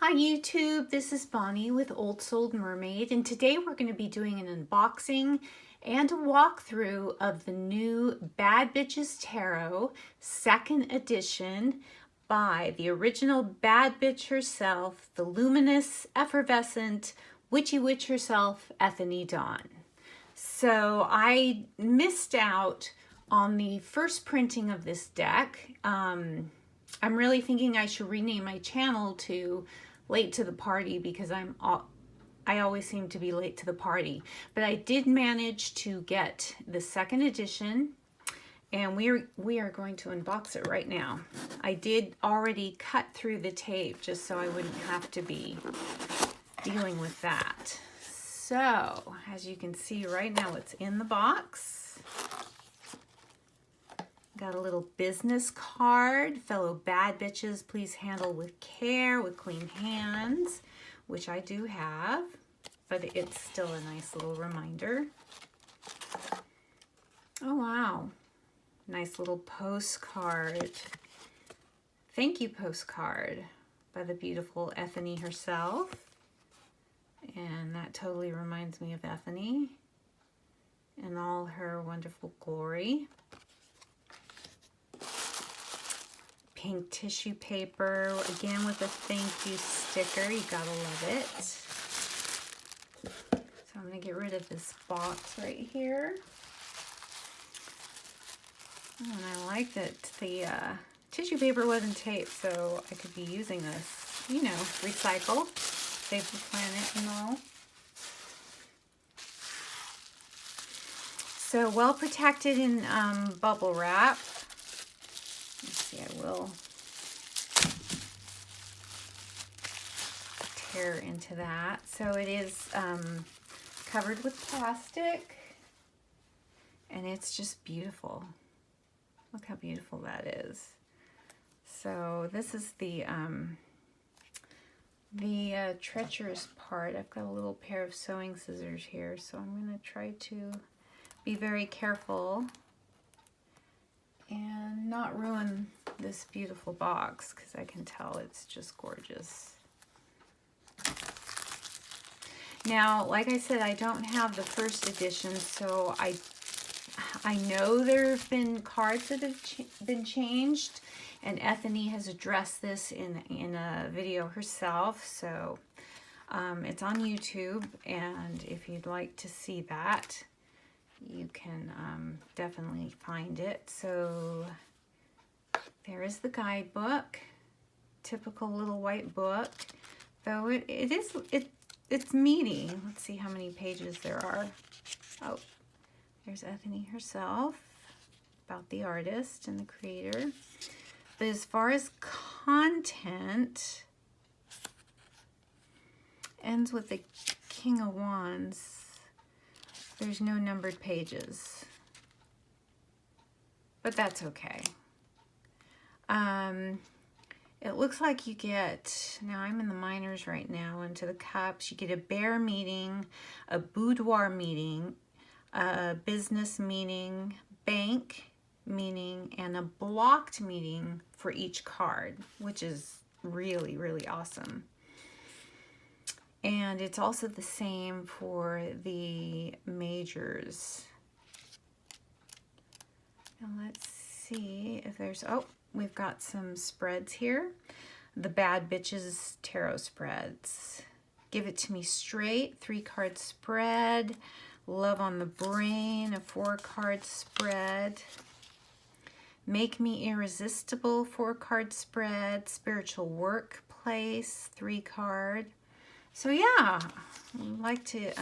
Hi YouTube, this is Bonnie with Old Souled Mermaid, and today we're going to be doing an unboxing and a walkthrough of the new Bad Bitches Tarot 2nd edition by the original Bad Bitch herself, the luminous, effervescent, witchy witch herself, Ethony Dawn. So I missed out on the first printing of this deck. I'm really thinking I should rename my channel to Late to the Party because I always seem to be late to the party. But I did manage to get the 2nd edition, and we are going to unbox it right now. I did already cut through the tape just so I wouldn't have to be dealing with that. So, as you can see right now, it's in the box. Got a little business card. Fellow bad bitches, please handle with care, with clean hands, which I do have, but it's still a nice little reminder. Oh, wow. Nice little postcard. Thank you postcard by the beautiful Ethony herself. And that totally reminds me of Ethony in all her wonderful glory. Pink tissue paper, again with a thank you sticker. You gotta love it. So I'm gonna get rid of this box right here. Oh, and I like that the tissue paper wasn't taped, so I could be using this, you know, recycle, save the planet and all. So well protected in bubble wrap. Let's see, I will tear into that. So it is covered with plastic, and it's just beautiful. Look how beautiful that is. So this is the treacherous part. I've got a little pair of sewing scissors here, so I'm going to try to be very careful and not ruin this beautiful box, because I can tell it's just gorgeous. Now, like I said, I don't have the first edition, so I know there have been cards that have been changed, and Ethony has addressed this in a video herself, so it's on YouTube, and if you'd like to see that, you can definitely find it. So there is the guidebook, typical little white book, though it's meaty. Let's see how many pages there are. Oh, there's Ethony herself, about the artist and the creator. But as far as content, ends with the King of Wands. There's no numbered pages, but that's okay. It looks like you get, now I'm in the minors right now, into the cups, you get a bear meeting, a boudoir meeting, a business meeting, bank meeting, and a blocked meeting for each card, which is really, really awesome. And it's also the same for the majors. Now let's see if there's, oh, we've got some spreads here. The Bad Bitches Tarot spreads. Give It to Me Straight, 3-card spread. Love on the Brain, a 4-card spread. Make Me Irresistible, 4-card spread. Spiritual Workplace, 3-card. So yeah, I'd like to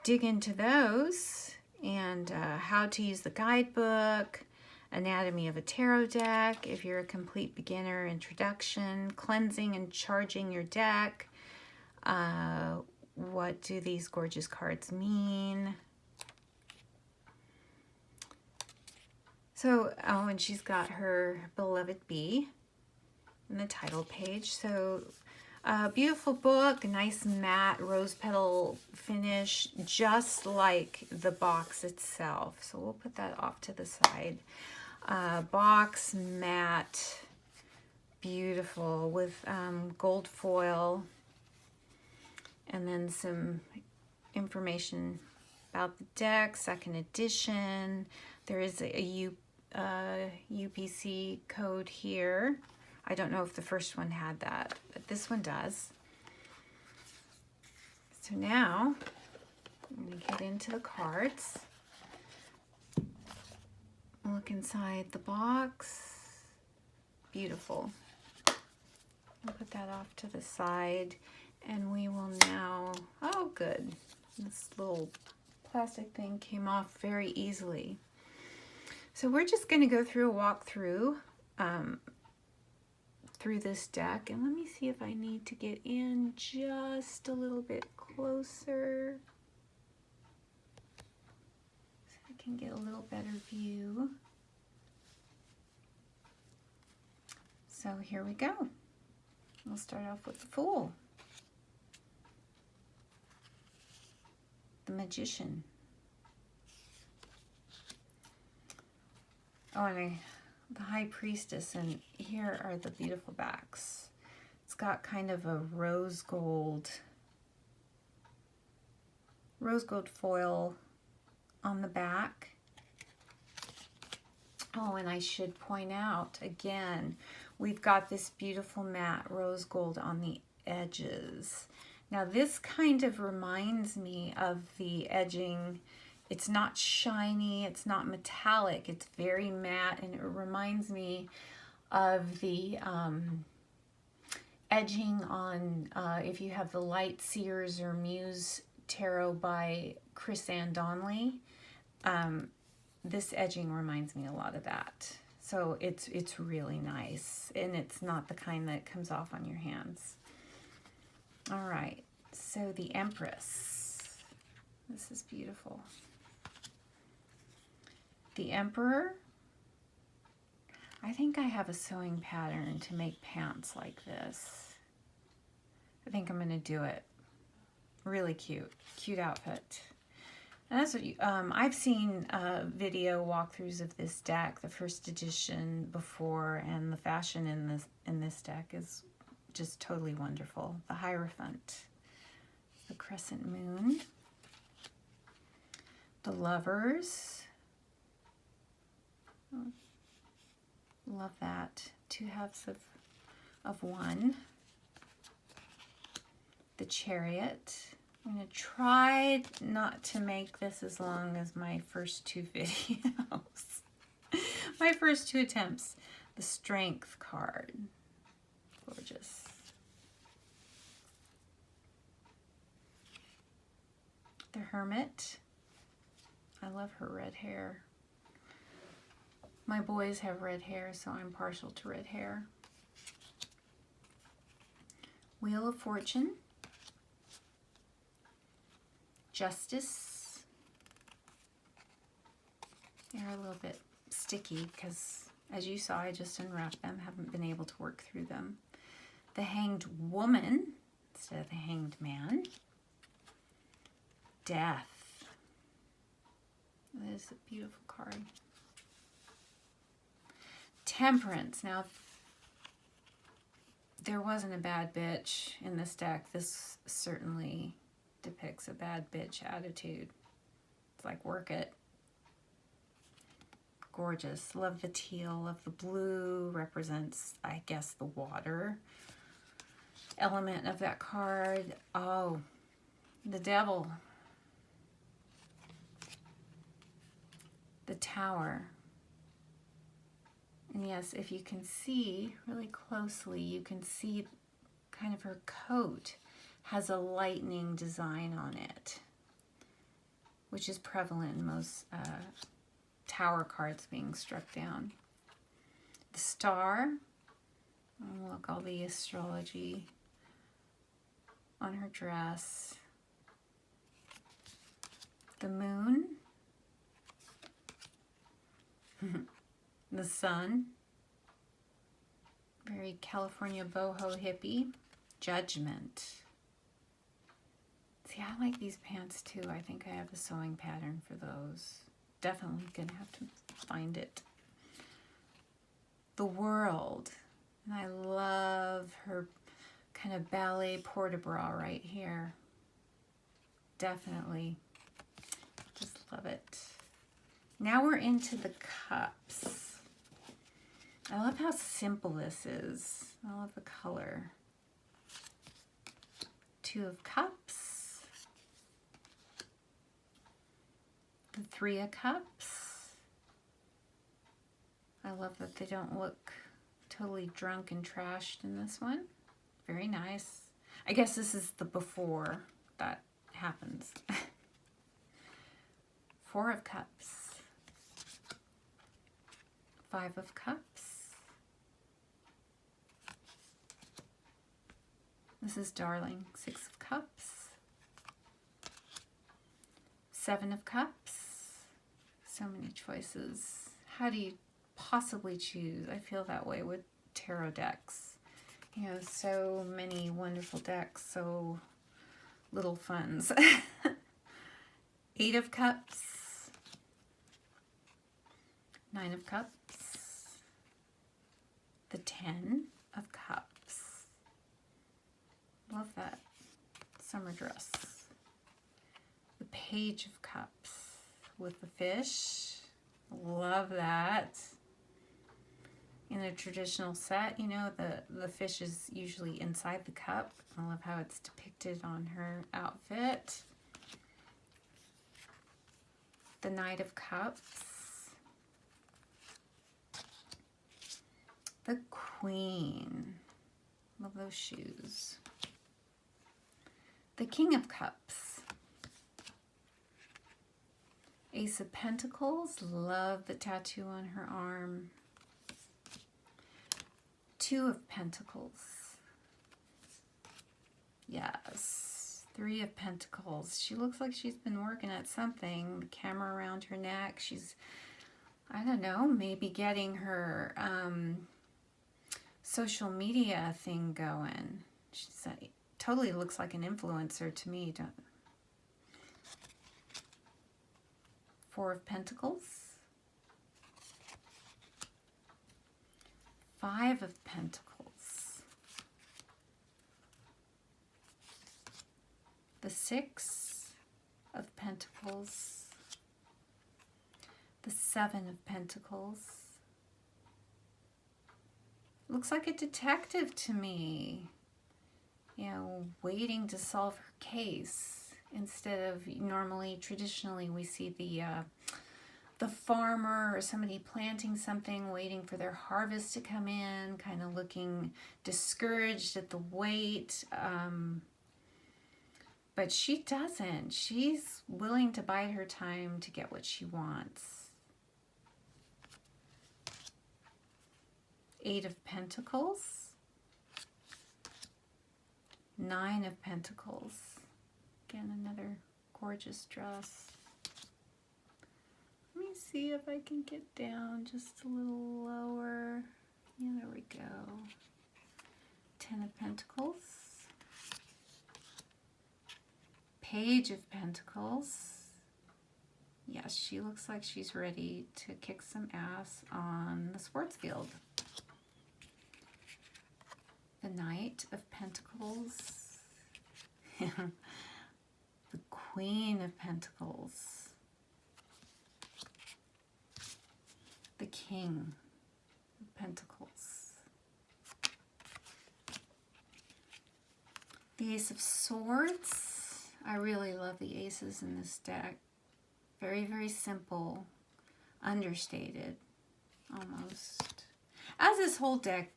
dig into those, and how to use the guidebook, anatomy of a tarot deck, if you're a complete beginner, introduction, cleansing and charging your deck, what do these gorgeous cards mean. So, oh, and she's got her beloved bee in the title page. So beautiful book, nice matte rose petal finish, just like the box itself. So we'll put that off to the side. Box, matte, beautiful with gold foil, and then some information about the deck, second edition. There is a UPC code here. I don't know if the first one had that, but this one does. So now I'm going to get into the cards. Look inside the box. Beautiful. I'll put that off to the side, and we will now, oh good, this little plastic thing came off very easily. So we're just going to go through a walkthrough through this deck, and let me see if I need to get in just a little bit closer so I can get a little better view. So here we go. We'll start off with the Fool, the Magician. Oh, and the High Priestess, and here are the beautiful backs. It's got kind of a rose gold foil on the back. Oh, and I should point out again, we've got this beautiful matte rose gold on the edges. Now this kind of reminds me of the edging. It's not shiny, it's not metallic, it's very matte, and it reminds me of the edging on, if you have the Light Seers or Muse Tarot by Chris Ann Donnelly. This edging reminds me a lot of that. So it's really nice, and it's not the kind that comes off on your hands. All right, so the Empress. This is beautiful. The Emperor. I think I have a sewing pattern to make pants like this. I think I'm going to do it. Really cute. Cute outfit. And that's what I've seen video walkthroughs of this deck, the first edition before, and the fashion in this deck is just totally wonderful. The Hierophant, the Crescent Moon, the Lovers. Love that. Two halves of one. The Chariot. I'm going to try not to make this as long as my first two videos. My first two attempts. The Strength card. Gorgeous. The Hermit. I love her red hair. My boys have red hair, so I'm partial to red hair. Wheel of Fortune. Justice. They're a little bit sticky because, as you saw, I just unwrapped them. Haven't been able to work through them. The Hanged Woman instead of the Hanged Man. Death. That is a beautiful card. Temperance. Now, there wasn't a bad bitch in this deck. This certainly depicts a bad bitch attitude. It's like, work it. Gorgeous. Love the teal. Love the blue. Represents, I guess, the water element of that card. Oh, the Devil. The Tower. And yes, if you can see really closely, you can see kind of her coat has a lightning design on it, which is prevalent in most tower cards being struck down. The Star. Oh, look, all the astrology on her dress. The Moon. The Sun. Very California boho hippie. Judgment. See, I like these pants too. I think I have a sewing pattern for those. Definitely gonna have to find it. The World. And I love her kind of ballet port-de-bras right here. Definitely. Just love it. Now we're into the cups. I love how simple this is. I love the color. 2 of Cups. The 3 of Cups. I love that they don't look totally drunk and trashed in this one. Very nice. I guess this is the before that happens. 4 of Cups. 5 of Cups. This is darling. 6 of Cups. 7 of Cups. So many choices. How do you possibly choose? I feel that way with tarot decks. You know, so many wonderful decks, so little funds. 8 of Cups. 9 of Cups. The 10 of Cups. Love that summer dress. The Page of Cups with the fish. Love that. In a traditional set, you know, the fish is usually inside the cup. I love how it's depicted on her outfit. The Knight of Cups. The Queen. Love those shoes. The King of Cups. Ace of Pentacles. Love the tattoo on her arm. 2 of Pentacles. Yes. 3 of Pentacles. She looks like she's been working at something. The camera around her neck. She's, I don't know, maybe getting her social media thing going. She's totally looks like an influencer to me. 4 of Pentacles. 5 of Pentacles. The 6 of Pentacles. The 7 of Pentacles. Looks like a detective to me. You know, waiting to solve her case instead of normally, traditionally, we see the farmer or somebody planting something, waiting for their harvest to come in, kind of looking discouraged at the wait. But she doesn't. She's willing to bide her time to get what she wants. 8 of Pentacles. 9 of Pentacles. Again, another gorgeous dress. Let me see if I can get down just a little lower. Yeah, there we go. 10 of Pentacles. Page of Pentacles. Yes, she looks like she's ready to kick some ass on the sports field. The Knight of Pentacles. The Queen of Pentacles. The King of Pentacles. The Ace of Swords. I really love the aces in this deck. Very, very simple, understated, almost. As this whole deck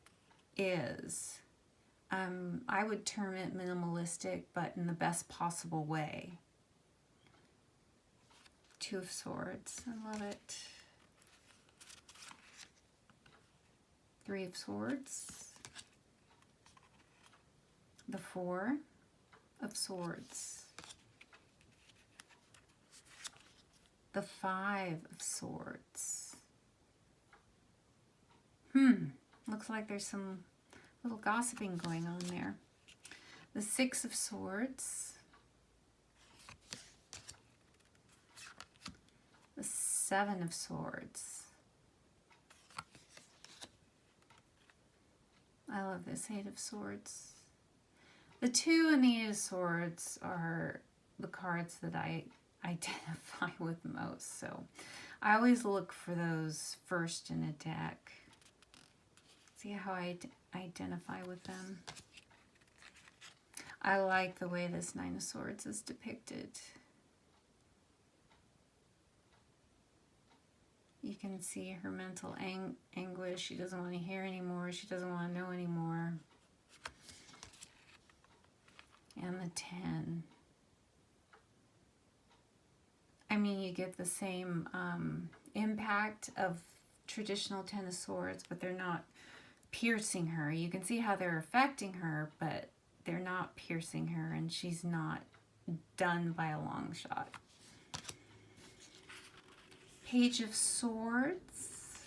is. I would term it minimalistic, but in the best possible way. 2 of Swords. I love it. 3 of Swords. The 4 of Swords. The 5 of Swords. Looks like there's some little gossiping going on there. The 6 of Swords. The 7 of Swords. I love this Eight of Swords. The 2 and the Eight of Swords are the cards that I identify with most. So I always look for those first in a deck. See how I identify with them. I like the way this Nine of Swords is depicted. You can see her mental anguish. She doesn't want to hear anymore. She doesn't want to know anymore. And the 10. I mean, you get the same impact of traditional Ten of Swords, but they're not piercing her. You can see how they're affecting her, but they're not piercing her, and she's not done by a long shot. Page of Swords,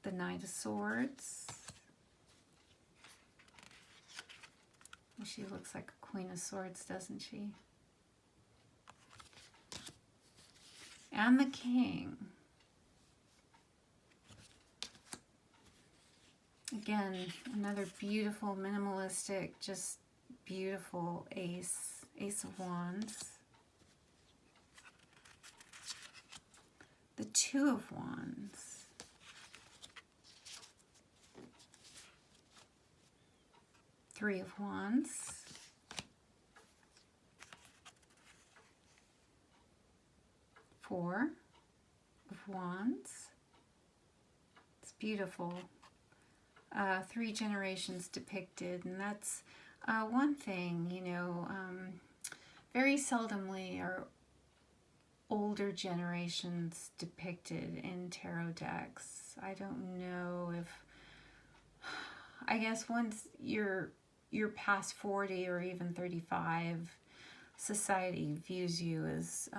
the Knight of Swords. She looks like a Queen of Swords, doesn't she? And the King. Again, another beautiful, minimalistic, just beautiful Ace of Wands. The Two of Wands. Three of Wands. Four of Wands. It's beautiful. 3 generations depicted, and that's one thing, you know, very seldomly are older generations depicted in tarot decks. I don't know if, I guess once you're past 40 or even 35, society views you as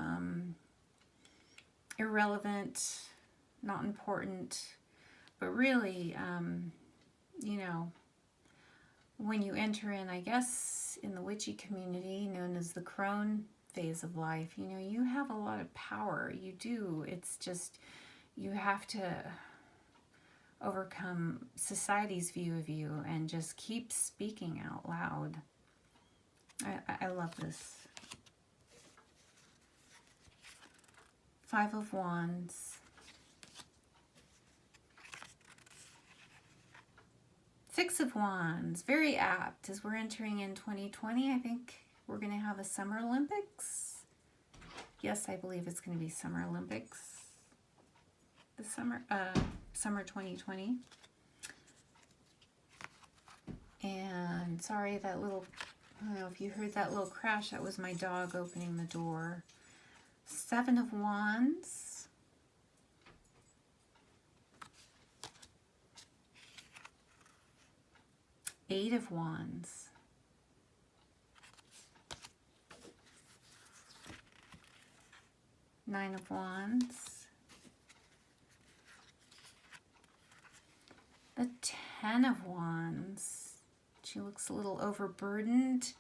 irrelevant, not important, but really, you know, when you enter in, I guess, in the witchy community known as the crone phase of life, you know, you have a lot of power. You do. It's just, you have to overcome society's view of you and just keep speaking out loud. I love this. Five of Wands. Six of Wands, very apt as we're entering in 2020. I think we're going to have a Summer Olympics. Yes, I believe it's going to be Summer Olympics. The summer 2020. And sorry, that little, I don't know if you heard that little crash. That was my dog opening the door. Seven of Wands. Eight of Wands. Nine of Wands. The Ten of Wands. She looks a little overburdened,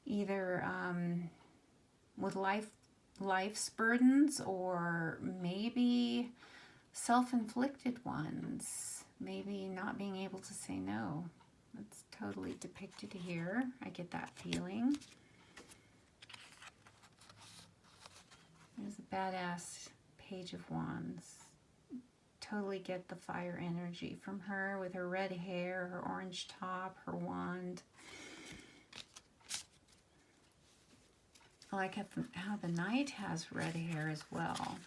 either with life's burdens or maybe self-inflicted ones. Maybe not being able to say no. That's totally depicted here. I get that feeling. There's a badass Page of Wands. Totally get the fire energy from her with her red hair, her orange top, her wand. I like how the Knight has red hair as well.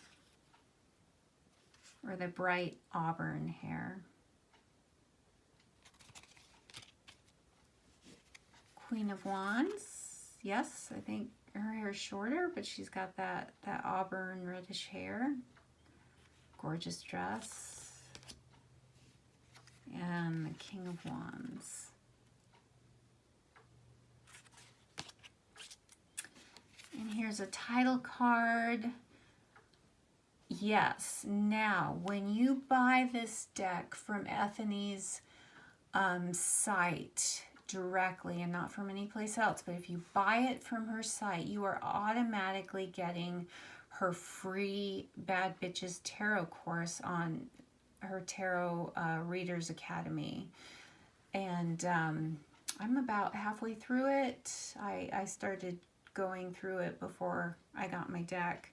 Or the bright auburn hair. Queen of Wands. Yes, I think her hair is shorter, but she's got that auburn reddish hair. Gorgeous dress. And the King of Wands. And here's a title card. Yes, now when you buy this deck from Ethony's site directly and not from any place else, but if you buy it from her site, you are automatically getting her free Bad Bitches Tarot course on her Tarot Readers Academy. And I'm about halfway through it. I started going through it before I got my deck.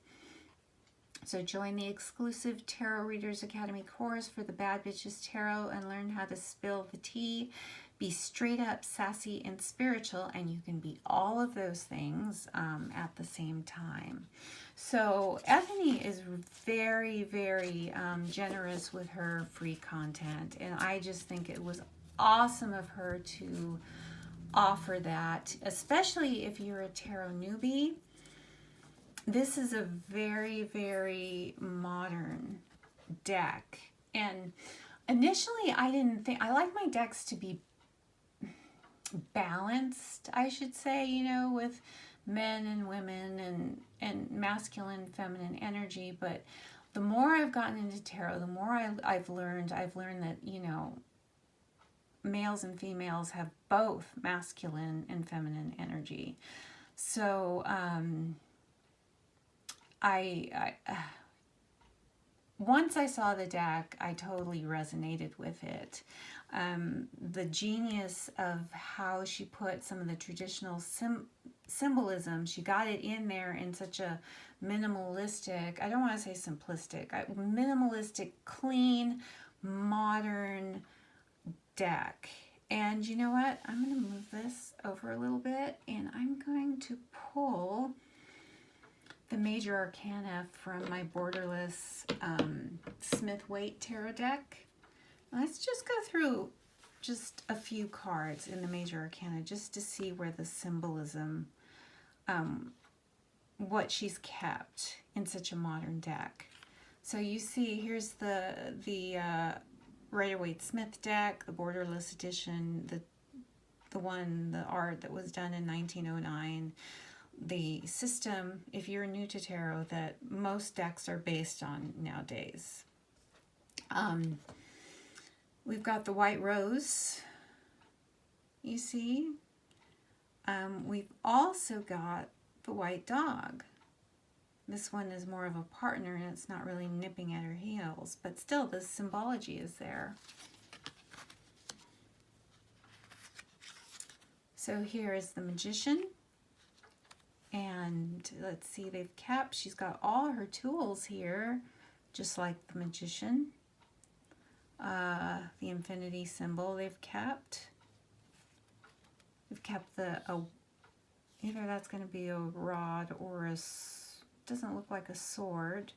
So join the exclusive Tarot Readers Academy course for the Bad Bitches Tarot and learn how to spill the tea, be straight up, sassy, and spiritual, and you can be all of those things at the same time. So Ethony is very, very generous with her free content, and I just think it was awesome of her to offer that, especially if you're a tarot newbie. This is a very, very modern deck. And initially I didn't think, I like my decks to be balanced, I should say, you know, with men and women and masculine, feminine energy. But the more I've gotten into tarot, the more I've learned that, you know, males and females have both masculine and feminine energy. So, once I saw the deck, I totally resonated with it. The genius of how she put some of the traditional symbolism, she got it in there in such a minimalistic, I don't want to say simplistic, minimalistic, clean, modern deck. And you know what? I'm going to move this over a little bit, and I'm going to pull the major arcana from my borderless Smith-Waite tarot deck. Let's just go through just a few cards in the major arcana just to see where the symbolism, what she's kept in such a modern deck. So you see, here's the Rider-Waite-Smith deck, the borderless edition, the art that was done in 1909. The system, if you're new to tarot, that most decks are based on nowadays. We've got the White Rose, you see. We've also got the White Dog. This one is more of a partner, and it's not really nipping at her heels, but still the symbology is there. So here is the Magician. And let's see, she's got all her tools here, just like the Magician. The infinity symbol they've kept. They've kept either that's going to be a rod or doesn't look like a sword.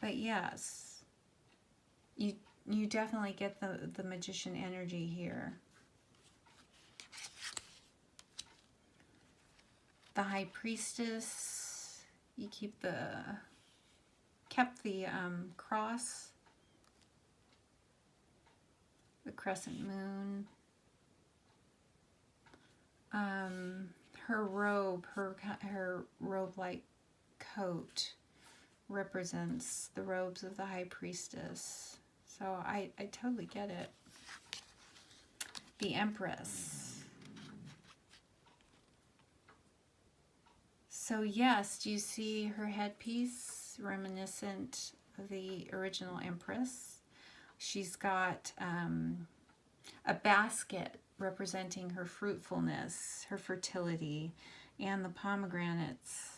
But yes, you definitely get the Magician energy here. The High Priestess, you kept the cross, the crescent moon, her robe, her robe-like coat represents the robes of the High Priestess. So I totally get it. The Empress. So yes, do you see her headpiece reminiscent of the original Empress? She's got a basket representing her fruitfulness, her fertility, and the pomegranates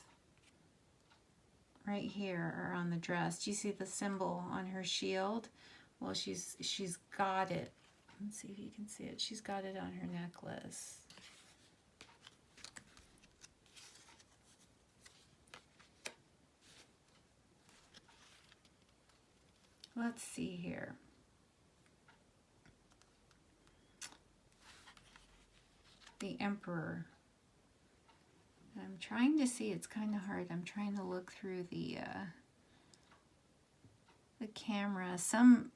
right here are on the dress. Do you see the symbol on her shield? Well, she's got it. Let's see if you can see it. She's got it on her necklace. Let's see here. The Emperor. I'm trying to see, it's kind of hard. I'm trying to look through the camera. Some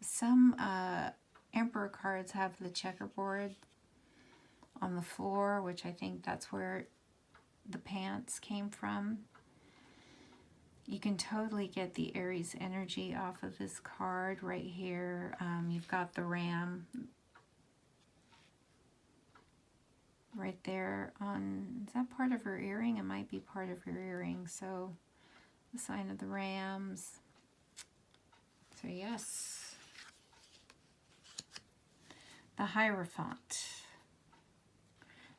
Emperor cards have the checkerboard on the floor, which I think that's where the pants came from. You can totally get the Aries energy off of this card right here. You've got the ram right there is that part of her earring? It might be part of her earring. So the sign of the rams. So yes, the Hierophant.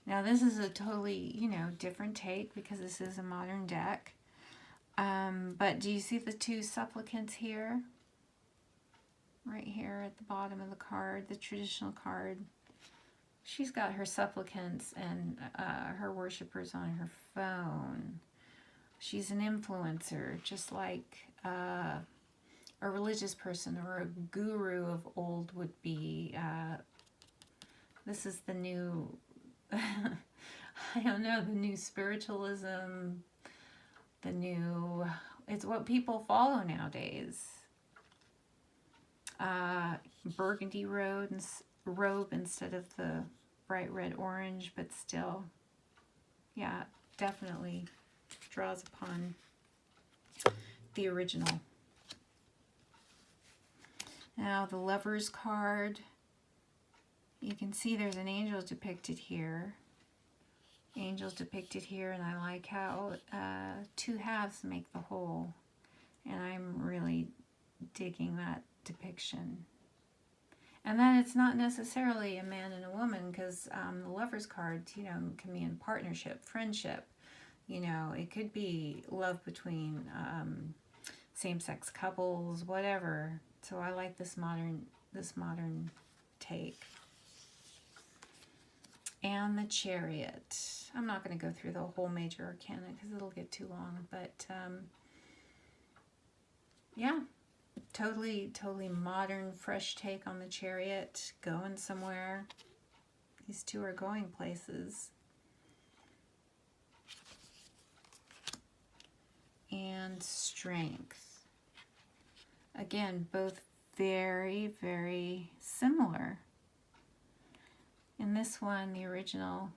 Now this is a totally, you know, different take because this is a modern deck. But do you see the two supplicants here? Right here at the bottom of the card, the traditional card. She's got her supplicants and her worshipers on her phone. She's an influencer, just like a religious person or a guru of old would be. This is the new, I don't know, the new spiritualism, the new, it's what people follow nowadays. Burgundy robe instead of the bright red orange, but still, yeah, definitely draws upon the original. Now the Lover's card, you can see there's an angel depicted here. Angels depicted here, and I like how two halves make the whole, and I'm really digging that depiction. And then it's not necessarily a man and a woman, because the Lover's card, you know, can be in partnership, friendship. You know, it could be love between same-sex couples, whatever. So I like this modern take. And the Chariot. I'm not going to go through the whole major arcana because it'll get too long, but yeah, totally modern, fresh take on the Chariot, going somewhere. These two are going places. And Strength. Again, both very, very similar. In this one, the original,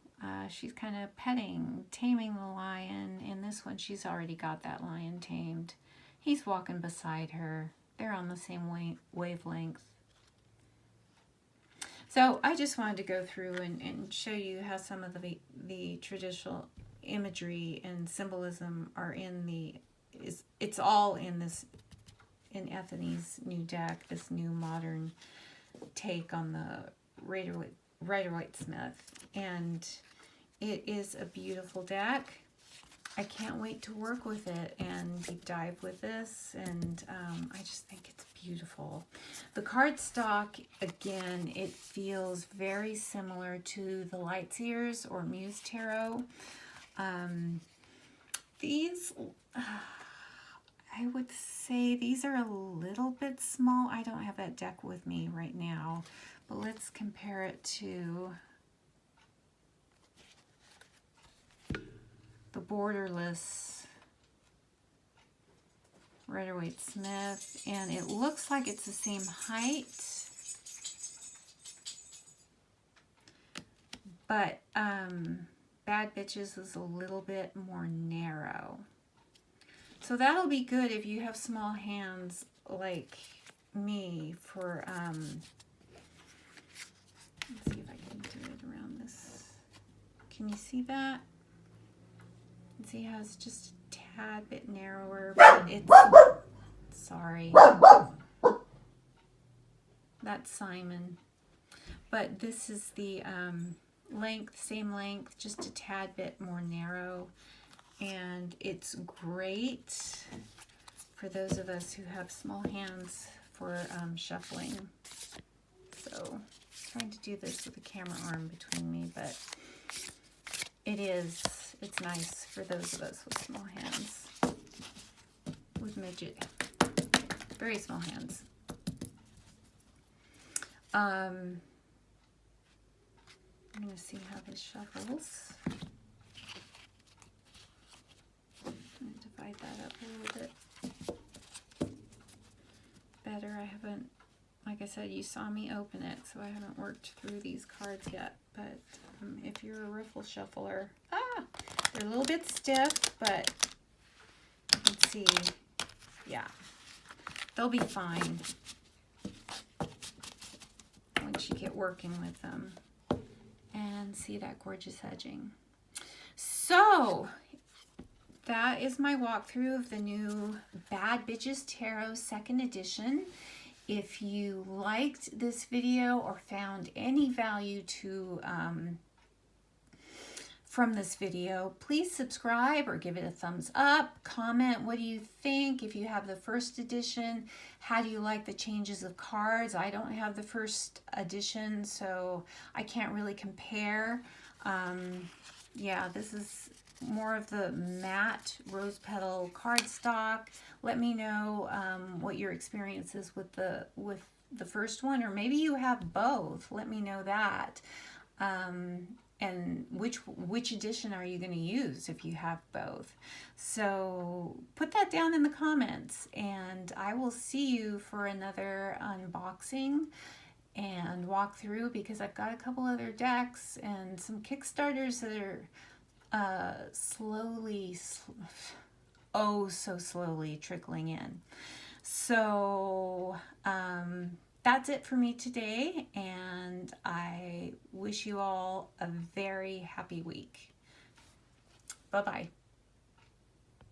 she's kind of taming the lion. In this one, she's already got that lion tamed. He's walking beside her. They're on the same wavelength. So I just wanted to go through and show you how some of the traditional imagery and symbolism are it's all in Ethony's new deck, this new modern take on the Rider-Waite-Smith, and it is a beautiful deck. I can't wait to work with it and deep dive with this, and I just think it's beautiful. The cardstock, again, it feels very similar to the Lightseers or Muse Tarot. These, I would say these are a little bit small. I don't have that deck with me right now, but let's compare it to the borderless Rider-Waite-Smith, and it looks like it's the same height, but Bad Bitches is a little bit more narrow. So that'll be good if you have small hands like me for, let's see if I can do it around this. Can you see that? See how it's just a tad bit narrower, but it's, sorry, that's Simon. But this is the length, same length, just a tad bit more narrow. And it's great for those of us who have small hands for shuffling. So, trying to do this with a camera arm between me, but it's nice for those of us with small hands, with midget, very small hands. I'm going to see how this shuffles. Divide that up a little bit better. I haven't, like I said, you saw me open it, so I haven't worked through these cards yet. But if you're a riffle shuffler, they're a little bit stiff, but you can see, yeah, they'll be fine once you get working with them. And see that gorgeous edging. So that is my walkthrough of the new Bad Bitches Tarot 2nd edition. If you liked this video or found any value from this video, please subscribe or give it a thumbs up. Comment, what do you think? If you have the first edition, how do you like the changes of cards? I don't have the first edition, so I can't really compare. Yeah, this is more of the matte rose petal cardstock. Let me know what your experience is with the first one, or maybe you have both. Let me know that. And which edition are you going to use if you have both? So put that down in the comments, and I will see you for another unboxing and walkthrough, because I've got a couple other decks and some Kickstarters that are so slowly trickling in. So that's it for me today, and I wish you all a very happy week. Bye-bye.